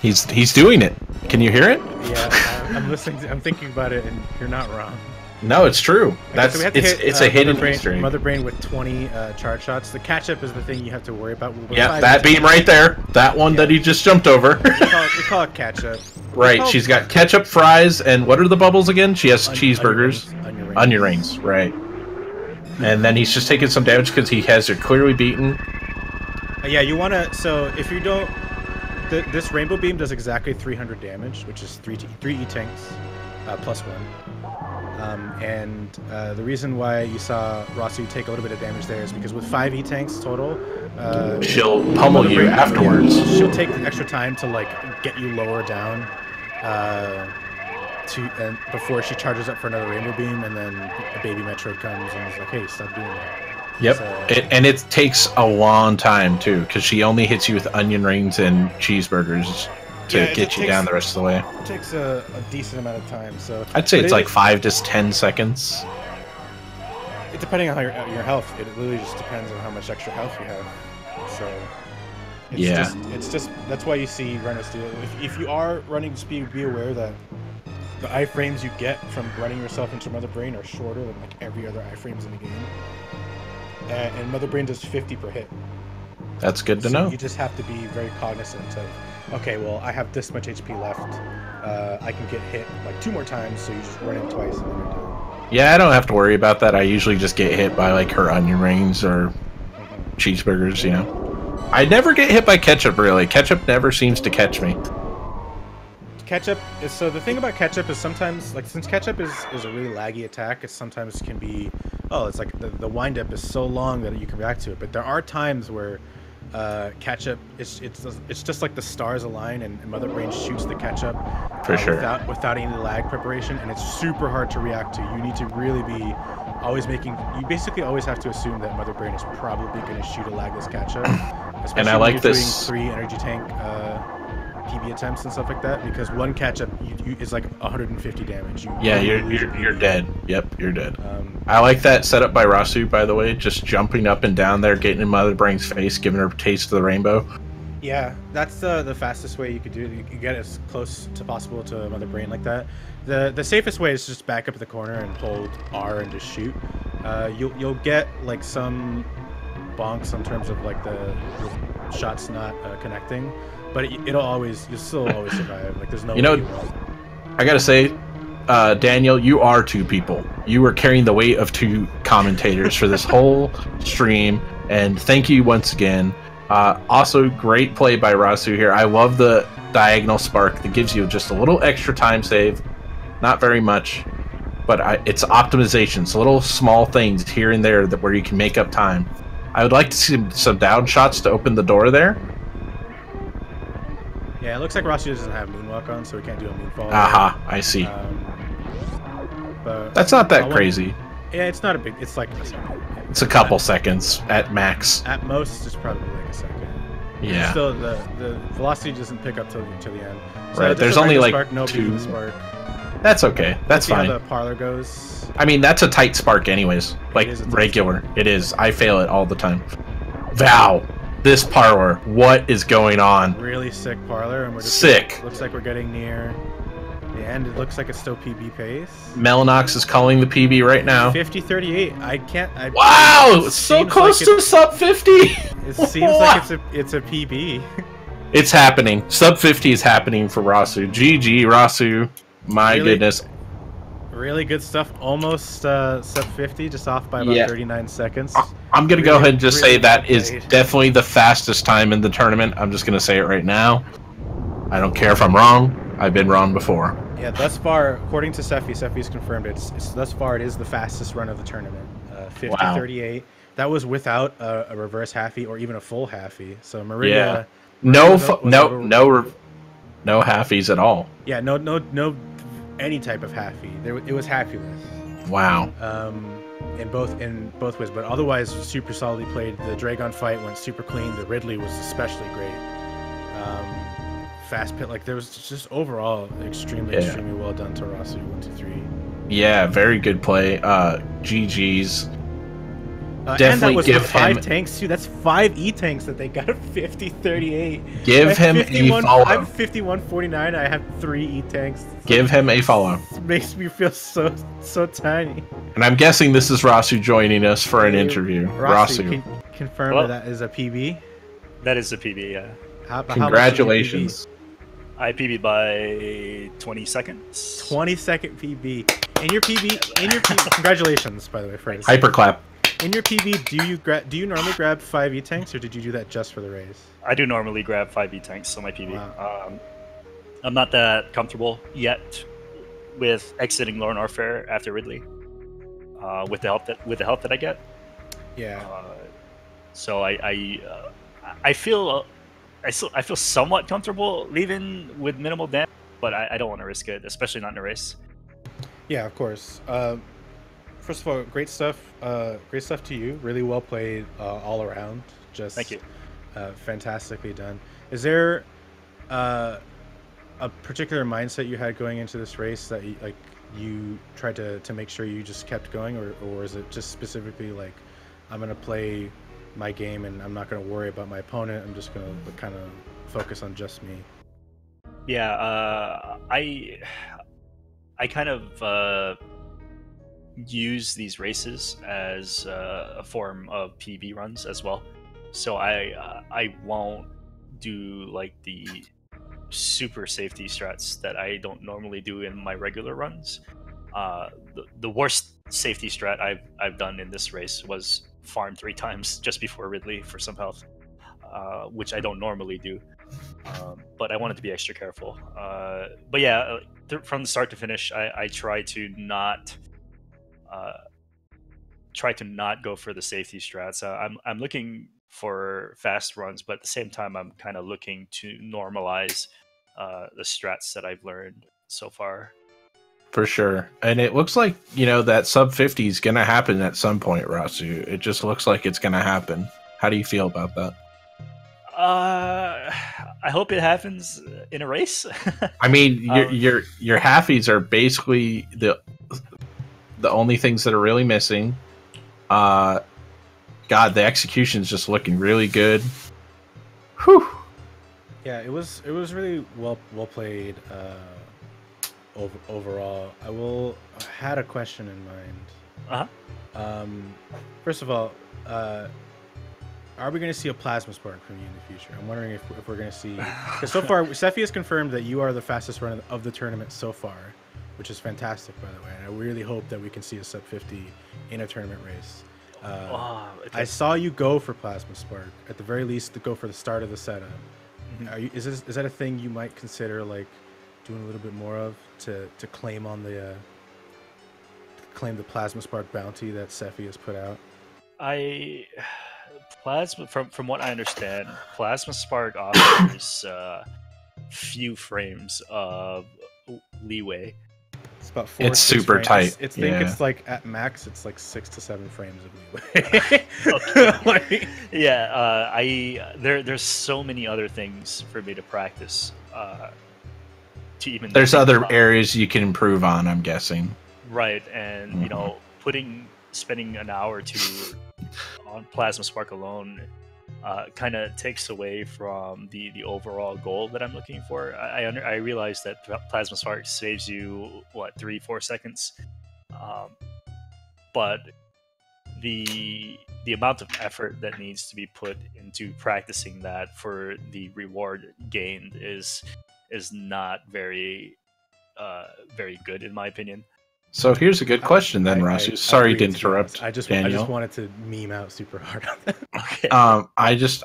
He's doing it. Can you hear it? Yeah, I'm listening. I'm thinking about it, and you're not wrong. No, it's true. So it's a hidden Easter egg. Mother Brain with 20 charge shots. The catch up is the thing you have to worry about. Yeah, that beam right there. That one that he just jumped over. we call it catch up. Right. She's got ketchup, fries, and what are the bubbles again? She has cheeseburgers, onion rings. Right. And then he's just taking some damage because he has her clearly beaten. Yeah, you want to. So if you don't, this rainbow beam does exactly 300 damage, which is 3 E-tanks plus 1. And the reason why you saw Rossu take a little bit of damage there is because with 5 E-tanks total, she'll pummel you afterwards. She'll take the extra time to like get you lower down, before she charges up for another rainbow beam, and then the baby Metroid comes and is like, "Hey, stop doing that." Yep, so, and it takes a long time too, because she only hits you with onion rings and cheeseburgers to get you down the rest of the way. It takes a decent amount of time, so I'd say it's like 5 to 10 seconds. Depending on your health, it literally just depends on how much extra health you have. So it's just that's why you see runners do it. If you are running speed, be aware that the iframes you get from running yourself into Mother Brain are shorter than like every other iframes in the game. And Mother Brain does 50 per hit. That's good to know. You just have to be very cognizant of, okay, well, I have this much HP left. I can get hit like 2 more times, so you just run in twice and then you're done. Yeah, I don't have to worry about that. I usually just get hit by like her onion rings or cheeseburgers, you know. I never get hit by ketchup, really. Ketchup never seems to catch me. Ketchup is, so the thing about ketchup is sometimes, like, since ketchup is a really laggy attack, it sometimes can be, oh, it's like the wind-up is so long that you can react to it. But there are times where ketchup, it's just like the stars align and Mother Brain shoots the ketchup For sure. without any lag preparation, and it's super hard to react to. You need to really be always making, you basically always have to assume that Mother Brain is probably going to shoot a lagless ketchup, especially and I like when you're this doing 3 energy tank PB attempts and stuff like that, because one ketchup is like 150 damage. You're dead. Yep, you're dead. I like that setup by Rossu, by the way, just jumping up and down there, getting in Mother Brain's face, giving her a taste of the rainbow. Yeah, that's the fastest way you could do it. You can get as close to possible to Mother Brain like that. The safest way is just back up at the corner and hold R and just shoot. You'll get like some bonks in terms of like the shots not connecting, but you'll still always survive. Like there's no. You know, I gotta say, Daniel, you are 2 people. You are carrying the weight of 2 commentators for this whole stream, and thank you once again. Also, great play by Rossu here. I love the diagonal spark that gives you just a little extra time save. Not very much, but it's optimizations, little small things here and there where you can make up time. I would like to see some down shots to open the door there. Yeah, it looks like Rossu doesn't have Moonwalk on, so we can't do a Moonfall. Aha, I see. But that's not that crazy. Yeah, it's not a big. It's like a second. It's a couple seconds at max. At most, it's probably like a second. Yeah. Still, the velocity doesn't pick up till the end. So right. There's only like spark, no 2. Spark. That's okay. That's fine. How the parlor goes. I mean, that's a tight spark, anyways. Like regular. It is. I fail it all the time. Wow. This parlor. What is going on? Really sick parlor, and we're just sick. Looks like we're getting near the end. It looks like it's still PB pace. Melanox is calling the PB right now. 50-38. I can't. Wow, it's so close to sub 50. It seems like it's a PB. It's happening. Sub 50 is happening for Rossu. GG, Rossu. My goodness. Really good stuff. Almost sub 50, just off by about 39 seconds. I'm going to go ahead and just say that is definitely the fastest time in the tournament. I'm just going to say it right now. I don't care if I'm wrong. I've been wrong before. Yeah, thus far, according to Seffi's confirmed it's thus far it is the fastest run of the tournament. 50-38. Wow. That was without a reverse halfie or even a full halfie. So Meridia, no halfies at all. Yeah, no any type of halfie. It was halfieless. Wow. In both ways, but otherwise super solidly played. The Dragon fight went super clean. The Ridley was especially great. Fast pit, like there was just overall extremely well done to rossu123. Yeah, very good play. GG's. Definitely and that was 5 tanks too. That's 5 E-tanks that they got at 50-38. Give him a follow. I'm 51-49. I have 3 E-tanks. Give him a follow. It makes me feel so tiny. And I'm guessing this is Rossu joining us for an interview. Rossu. Confirm that is a PB? That is a PB, yeah. Congratulations. I PB'd by 20 seconds. 20-second PB. In your PB, congratulations, by the way, first. Hyperclap. In your PB, do you normally grab 5 E-tanks, or did you do that just for the raise? I do normally grab 5 E-tanks on my PB. Wow. I'm not that comfortable yet with exiting Lorne Orfair after Ridley. With the help that I get. Yeah. So I feel somewhat comfortable leaving with minimal damage, but I don't want to risk it, especially not in a race. Yeah, of course. First of all, great stuff. Great stuff to you. Really well played all around. Just thank you. Fantastically done. Is there a particular mindset you had going into this race that you tried to make sure you just kept going, or is it just specifically like, I'm gonna play my game and I'm not gonna worry about my opponent, I'm just gonna kind of focus on just me? Yeah, I kind of use these races as a form of PB runs as well. So I won't do like the super safety strats that I don't normally do in my regular runs. The worst safety strat I've done in this race was farm 3 times just before Ridley for some health, which I don't normally do. But I wanted to be extra careful. But yeah, from the start to finish, I try to not go for the safety strats. I'm looking for fast runs, but at the same time, I'm kind of looking to normalize the strats that I've learned so far. For sure. And it looks like, you know, that sub 50 is going to happen at some point, Rossu. It just looks like it's going to happen. How do you feel about that? I hope it happens in a race. I mean, your halfies are basically the only things that are really missing. God, the execution's just looking really good. Whew. Yeah, it was really well played overall. I had a question in mind. First of all, are we going to see a plasma spark from you in the future? I'm wondering if we're going to see, because so far Sephi has confirmed that you are the fastest runner of the tournament so far, which is fantastic, by the way. And I really hope that we can see a sub 50 in a tournament race. I saw you go for plasma spark, at the very least to go for the start of the setup. Mm-hmm. Is that a thing you might consider like doing a little bit more of to claim on the plasma spark bounty that Sephi has put out? Plasma, from what I understand, plasma spark offers few frames of leeway. It's about 4. It's super tight. It's it's like at max, it's like 6 to 7 frames of leeway. There's so many other things for me to practice. There's other areas you can improve on, I'm guessing. Right, and you know, spending an hour or two on plasma spark alone kind of takes away from the overall goal that I'm looking for. I realize that plasma spark saves you 3-4 seconds, but the amount of effort that needs to be put into practicing that for the reward gained is not very good in my opinion. So here's a good question then, Rossu. Sorry to interrupt. Daniel. I just wanted to meme out super hard on that. Okay.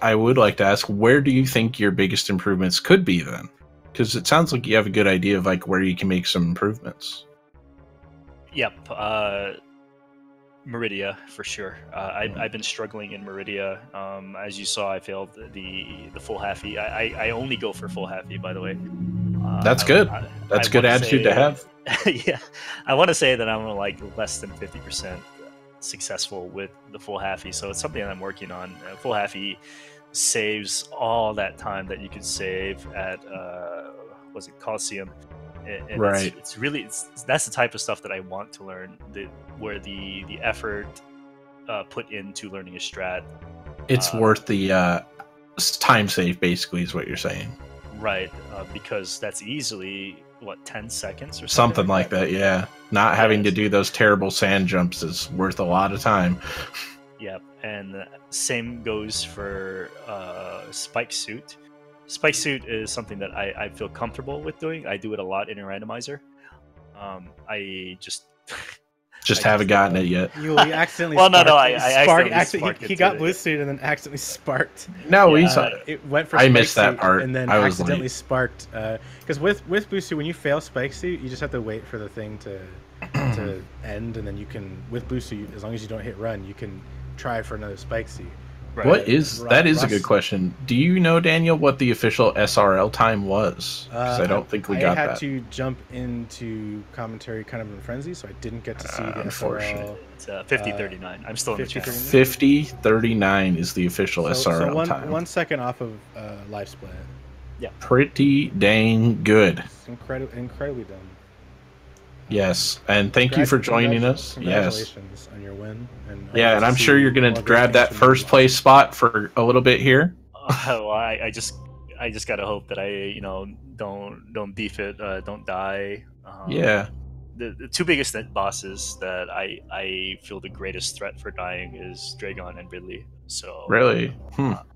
I would like to ask, where do you think your biggest improvements could be then? Because it sounds like you have a good idea of like where you can make some improvements. Yep. Meridia for sure. I've been struggling in Meridia. As you saw, I failed the full halfie. I only go for full halfie, by the way. That's good. That's a good attitude to have. Yeah, I want to say that I'm like less than 50% successful with the full halfie, so it's something that I'm working on. Full halfie saves all that time that you could save at was it Coliseum? And right. It's really that's the type of stuff that I want to learn. Where the effort put into learning a strat, it's worth the time save. Basically, is what you're saying. Right, because that's easily 10 seconds or something like that. Yeah, not having to do those terrible sand jumps is worth a lot of time. Yep, and same goes for spike suit. Spike suit is something that I feel comfortable with doing. I do it a lot in a randomizer. I just haven't gotten it yet. You accidentally. Well, no, I accidentally he got blue suit and then accidentally sparked. No, it went for. I missed that part, and then accidentally sparked. Because with blue suit, when you fail spike suit, you just have to wait for the thing to end, and then you can with blue suit, as long as you don't hit run, you can try for another spike suit. Right. That is a good question. Do you know, Daniel, what the official SRL time was? Because I don't think we got that. I had to jump into commentary kind of in frenzy, so I didn't get to see the SRL. It's 50:39. I'm still in the chat. 50:39 is the official SRL time. 1 second off of live split. Yeah. Pretty dang good. It's incredibly done. Yes, and thank you for joining us. Congratulations on your win. And I'm sure you're going to grab that first place spot for a little bit here. Well, I just gotta hope that I don't beef it, don't die. Yeah, the two biggest bosses that I feel the greatest threat for dying is Dragon and Ridley. So Really?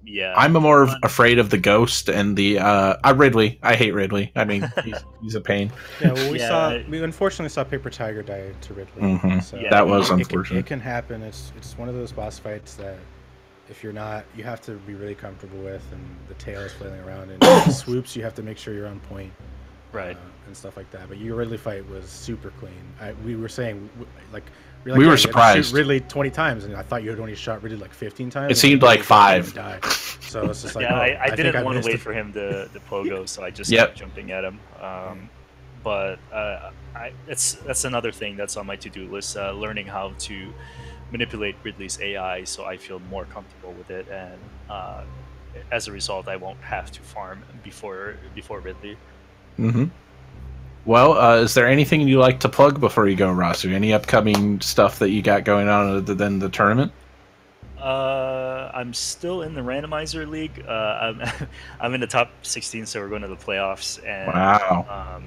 yeah, I'm more afraid of the ghost and the Ridley. I hate Ridley. I mean, he's a pain. Yeah, well, we unfortunately saw papert1ger die to Ridley. So Yeah, that was unfortunate. It can happen. It's one of those boss fights that if you're not, you have to be really comfortable with, and the tail is flailing around and swoops. You have to make sure you're on point, right, and stuff like that. But your Ridley fight was super clean. We were saying like. We were surprised. Ridley 20 times, and I thought you had only shot Ridley like 15 times. It seemed like 5. So it's just like, yeah, I didn't want to wait for him to pogo, so I just kept jumping at him. But that's another thing that's on my to-do list: learning how to manipulate Ridley's AI, so I feel more comfortable with it, and as a result, I won't have to farm before Ridley. Mm-hmm. Well, is there anything you'd like to plug before you go, Rossu? Any upcoming stuff that you got going on other than the tournament? I'm still in the randomizer league. I'm in the top 16, so we're going to the playoffs. And, wow.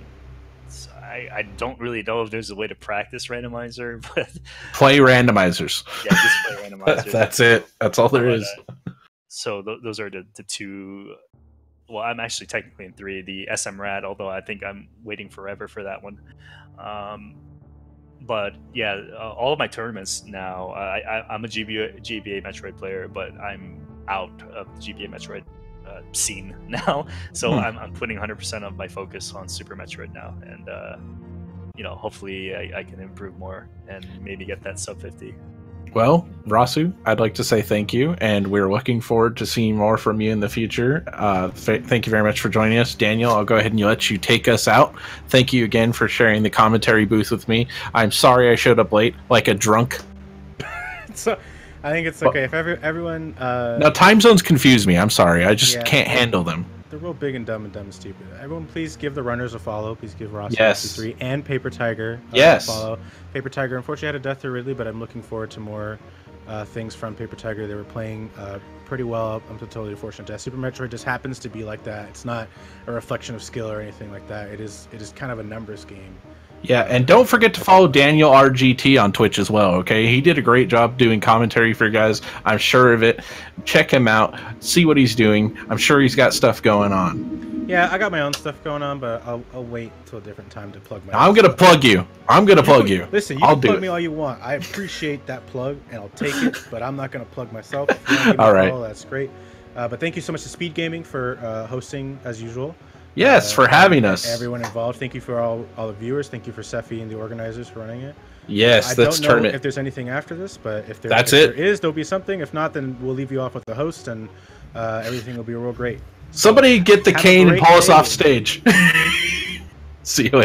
So I don't really know if there's a way to practice randomizer, but play randomizers. Yeah, just play randomizers. That's it. That's all there is. So those are the two. Well, I'm actually technically in 3. The SM Rad, although I think I'm waiting forever for that one. But yeah, all of my tournaments now, I'm a GBA Metroid player, but I'm out of the GBA Metroid scene now. So I'm putting 100% of my focus on Super Metroid now, and hopefully I can improve more and maybe get that sub 50. Well, Rossu, I'd like to say thank you, and we're looking forward to seeing more from you in the future. Thank you very much for joining us. Daniel, I'll go ahead and let you take us out. Thank you again for sharing the commentary booth with me. I'm sorry I showed up late, like a drunk. So, I think it's okay if everyone... Now, time zones confuse me. I'm sorry. I just can't handle them. They're real big and dumb and stupid. Everyone, please give the runners a follow. Please give rossu123 and papert1ger a follow. papert1ger unfortunately had a death to Ridley, but I'm looking forward to more things from papert1ger. They were playing pretty well up until totally fortunate death. Super Metroid just happens to be like that. It's not a reflection of skill or anything like that. It is kind of a numbers game. Yeah, and don't forget to follow Daniel RGT on Twitch as well, okay? He did a great job doing commentary for you guys. I'm sure of it. Check him out. See what he's doing. I'm sure he's got stuff going on. Yeah, I got my own stuff going on, but I'll wait till a different time to plug my I'm going to plug you. I'm going to plug you. Listen, you can plug me all you want. I appreciate that plug, and I'll take it, but I'm not going to plug myself. If you want to give me a follow, that's great. But thank you so much to Speed Gaming for hosting, as usual. Yes, for having us. Everyone involved. Thank you for all the viewers. Thank you for Sephi and the organizers for running it. Yes, that's tournament. I don't know if there's anything after this, but if there is, there'll be something. If not, then we'll leave you off with the host, and everything will be real great. Somebody get the cane and pull us off stage. See you later.